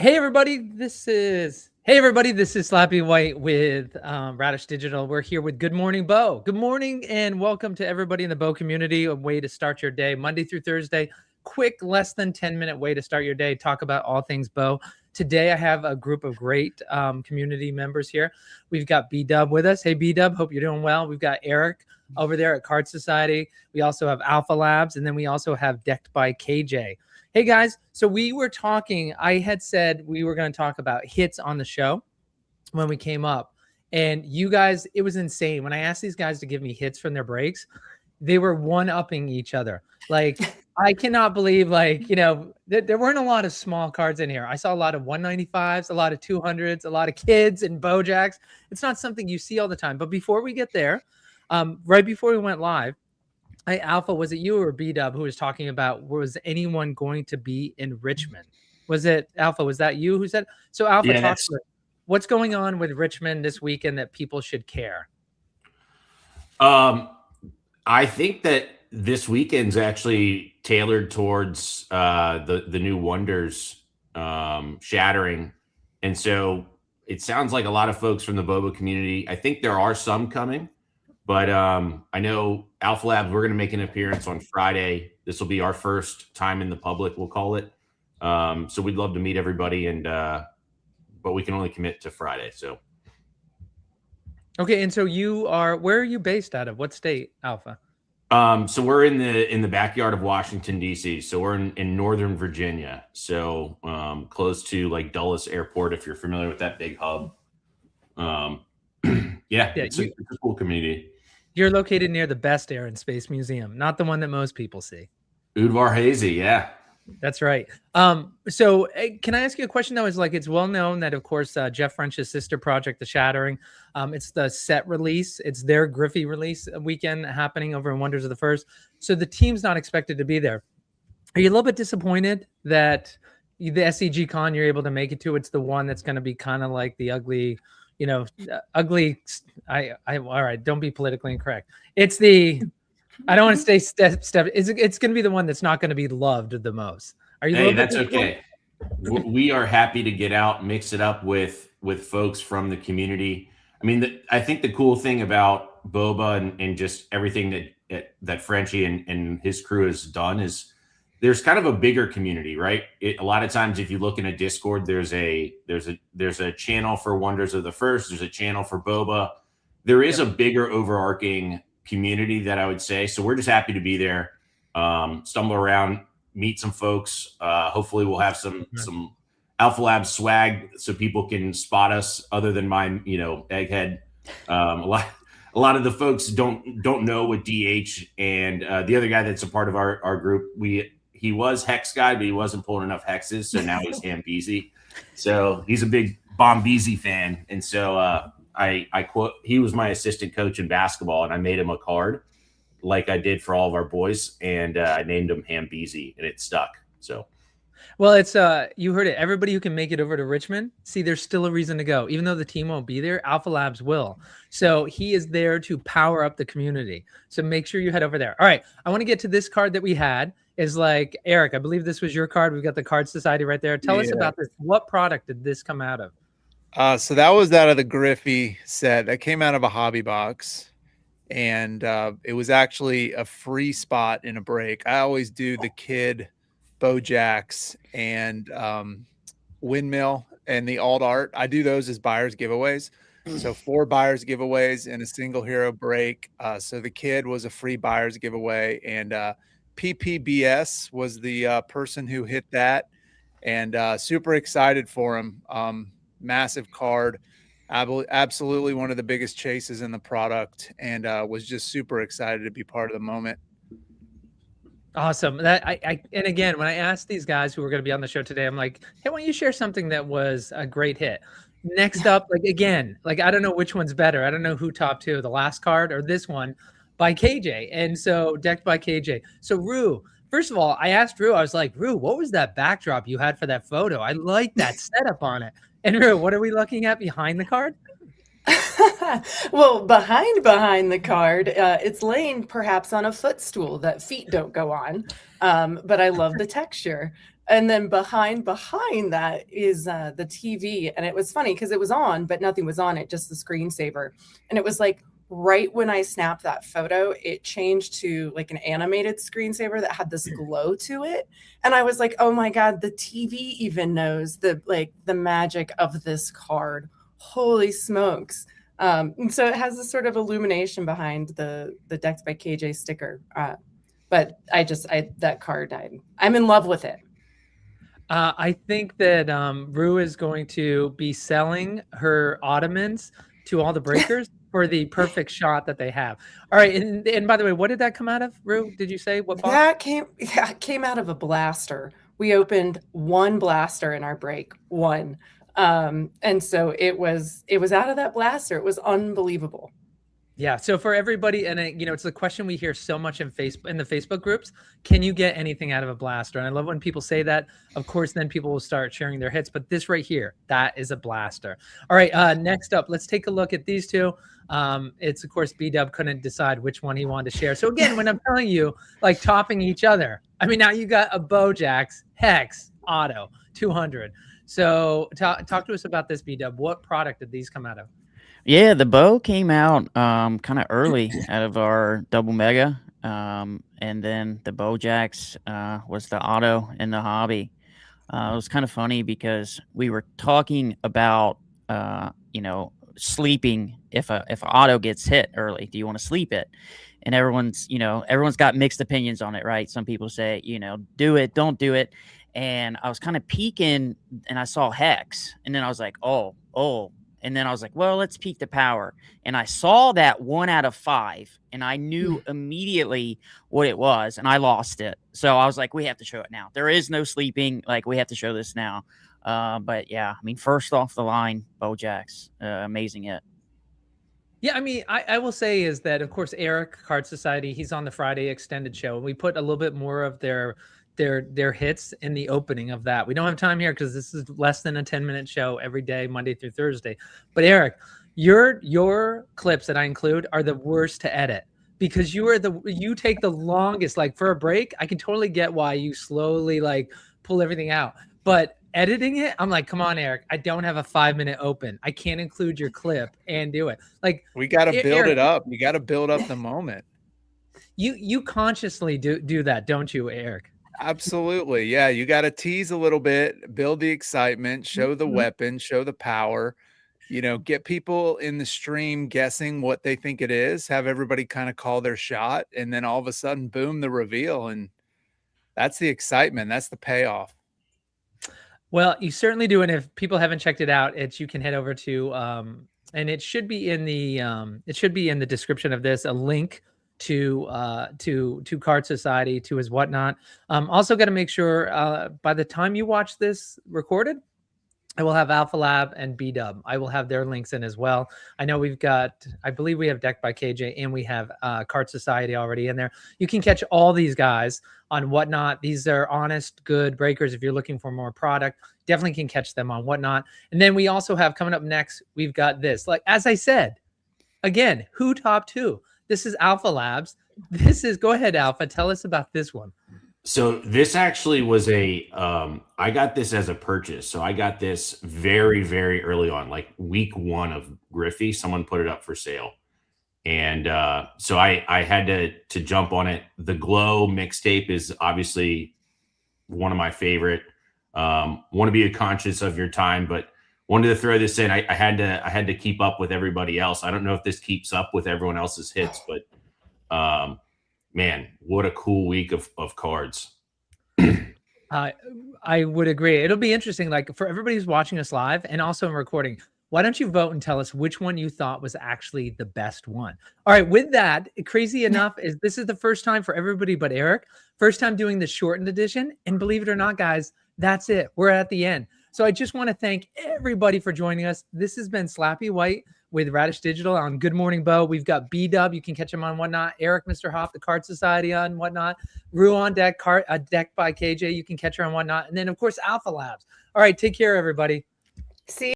Hey everybody, this is Slappy White with Radish Digital. We're here with Good Morning Bo. Good morning and welcome to everybody in the Bo community. A way to start your day, Monday through Thursday. Quick, less than 10-minute way to start your day. Talk about all things Bo. Today I have a group of great community members here. We've got B-Dub with us. Hey B-Dub, hope you're doing well. We've got Eric over there at Card Society. We also have Alpha Labs, and then we also have Decked by KJ. Hey guys, so we were talking, I had said we were going to talk about hits on the show when we came up, and you guys, it was insane. When I asked these guys to give me hits from their breaks, they were one-upping each other. Like, I cannot believe, there weren't a lot of small cards in here. I saw a lot of 195s, a lot of 200s, a lot of kids and Bojacks. It's not something you see all the time. But before we get there, right before we went live, Alpha, was it you or B-Dub who was talking about, was anyone going to be in Richmond? Was it Alpha? Was that you who said? So Alpha, talk to us. What's going on with Richmond this weekend that people should care? I think that this weekend's actually tailored towards the new Wonders shattering. And so it sounds like a lot of folks from the Boba community. I think there are some coming. But I know Alpha Labs, we're going to make an appearance on Friday. This will be our first time in the public, we'll call it. So we'd love to meet everybody, but we can only commit to Friday. So. Okay, and so where are you based out of? What state, Alpha? So we're in the backyard of Washington, D.C. So we're in Northern Virginia. So close to like Dulles Airport, if you're familiar with that big hub. It's a cool community. You're located near the best Air and Space Museum, not the one that most people see. Udvar Hazy, yeah. That's right. So can I ask you a question though? It's well known that, of course, Jeff French's sister project, The Shattering, it's the set release. It's their Griffey release weekend happening over in Wonders of the First. So the team's not expected to be there. Are you a little bit disappointed that the SEG Con you're able to make it to, it's the one that's going to be kind of like the ugly, ugly. All right. Don't be politically incorrect. It's I don't want to say step. It's going to be the one that's not going to be loved the most. Are you? Hey, that's okay. We are happy to get out, mix it up with folks from the community. I mean, I think the cool thing about Boba and just everything that Frenchie and his crew has done is there's kind of a bigger community, right? A lot of times, if you look in a Discord, there's a channel for Wonders of the First. There's a channel for Boba. There is a bigger overarching community that I would say. So we're just happy to be there, stumble around, meet some folks. Hopefully, we'll have some Alpha Labs swag so people can spot us. Other than mine, Egghead. A lot of the folks don't know what DH and the other guy that's a part of our group. He was Hex guy, but he wasn't pulling enough hexes, so now he's Hambeezy. So he's a big Bombeezy fan, and so I quote, he was my assistant coach in basketball, and I made him a card like I did for all of our boys, and I named him Hambeezy, and it stuck. So. Well, it's you heard it. Everybody who can make it over to Richmond, see, there's still a reason to go. Even though the team won't be there, Alpha Labs will. So he is there to power up the community. So make sure you head over there. All right, I want to get to this card that we had. Is like, Eric, I believe this was your card. We've got the Card Society right there. Tell us about this. What product did this come out of? So that was out of the Griffey set. That came out of a hobby box. And it was actually a free spot in a break. I always do the kid Bojacks and Windmill and the alt art. I do those as buyers giveaways. So 4 buyers giveaways in a single hero break. So the kid was a free buyers giveaway, and PPBS was the person who hit that, and super excited for him. Massive card, absolutely one of the biggest chases in the product, and was just super excited to be part of the moment. Awesome. And again, when I asked these guys who were going to be on the show today, I'm like, hey, why don't you share something that was a great hit? Next up, I don't know which one's better. I don't know who top 2, the last card or this one by KJ. And so Decked by KJ. So Rue, first of all, I asked Rue, I was like, Rue, what was that backdrop you had for that photo? I like that setup on it. And Rue, what are we looking at behind the card? Well, behind the card, it's laying perhaps on a footstool that feet don't go on. But I love the texture. And then behind that is the TV. And it was funny because it was on, but nothing was on it, just the screensaver. And it was like right when I snapped that photo, it changed to like an animated screensaver that had this glow to it. And I was like, oh my God, the TV even knows the magic of this card. Holy smokes. And so it has this sort of illumination behind the Decked by KJ sticker. But that card, I'm in love with it. I think that Rue is going to be selling her ottomans to all the breakers for the perfect shot that they have. All right, and by the way, what did that come out of, Rue? Did you say what box? That came out of a blaster. We opened one blaster in our break, one. And so it was out of that blaster. It was unbelievable. Yeah. So for everybody, and it's the question we hear so much in the Facebook groups. Can you get anything out of a blaster? And I love when people say that. Of course, then people will start sharing their hits. But this right here, that is a blaster. All right. Next up, let's take a look at these two. It's of course B-Dub couldn't decide which one he wanted to share. So again, when I'm telling you, like topping each other, I mean, now you got a Bojax Hex Auto 200. So talk to us about this, B-Dub. What product did these come out of? Yeah, the bow came out kind of early out of our double mega, and then the Bojax was the auto in the hobby. It was kind of funny because we were talking about sleeping if an auto gets hit early. Do you want to sleep it? And everyone's got mixed opinions on it, right? Some people say do it, don't do it. And I was kind of peeking, and I saw Hex, and then I was like, oh. And then I was like, well, let's peek the power. And I saw that 1 out of 5, and I knew immediately what it was, and I lost it. So I was like, we have to show it now. There is no sleeping. Like, we have to show this now. But yeah, I mean, first off the line, Bojax, amazing it. Yeah, I mean, I will say is that, of course, Eric, Card Society, he's on the Friday extended show. We put a little bit more of their hits in the opening of that. We don't have time here because this is less than a 10-minute show every day, Monday through Thursday. But Eric, your clips that I include are the worst to edit because you take the longest. Like for a break, I can totally get why you slowly like pull everything out. But editing it, I'm like, come on, Eric, I don't have a 5-minute open. I can't include your clip and do it. Like we got to build it up. You got to build up the moment. You consciously do that, don't you, Eric? Absolutely. Yeah. You got to tease a little bit, build the excitement, show the weapon, show the power, get people in the stream guessing what they think it is, have everybody kind of call their shot. And then all of a sudden, boom, the reveal. And that's the excitement. That's the payoff. Well, you certainly do. And if people haven't checked it out, you can head over to, and it should be in the description of this, a link to Card Society, to his whatnot. Also got to make sure by the time you watch this recorded, I will have Alpha Lab and B-Dub. I will have their links in as well. I know I believe we have Decked by KJ and we have Card Society already in there. You can catch all these guys on Whatnot. These are honest, good breakers. If you're looking for more product, definitely can catch them on Whatnot. And then we also have coming up next, we've got this. Like, as I said, again, who topped who? This is Alpha Labs. Go ahead, Alpha. Tell us about this one. So this actually was I got this as a purchase. So I got this very, very early on, like week 1 of Griffey. Someone put it up for sale. And so I had to jump on it. The Glow mixtape is obviously one of my favorite. Want to be conscious of your time, but wanted to throw this in. I had to keep up with everybody else. I don't know if this keeps up with everyone else's hits, but man, what a cool week of cards. I would agree. It'll be interesting, like for everybody who's watching us live and also in recording, why don't you vote and tell us which one you thought was actually the best one? All right, with that, crazy enough, this is the first time for everybody but Eric, first time doing the shortened edition. And believe it or not, guys, that's it. We're at the end. So I just want to thank everybody for joining us. This has been Slappy White with Radish Digital on Good Morning Bo. We've got B-Dub. You can catch him on Whatnot. Eric, Mr. Hoff, the Card Society on Whatnot. Rue on Deck, Decked by KJ. You can catch her on Whatnot. And then, of course, Alpha Labs. All right, take care, everybody. See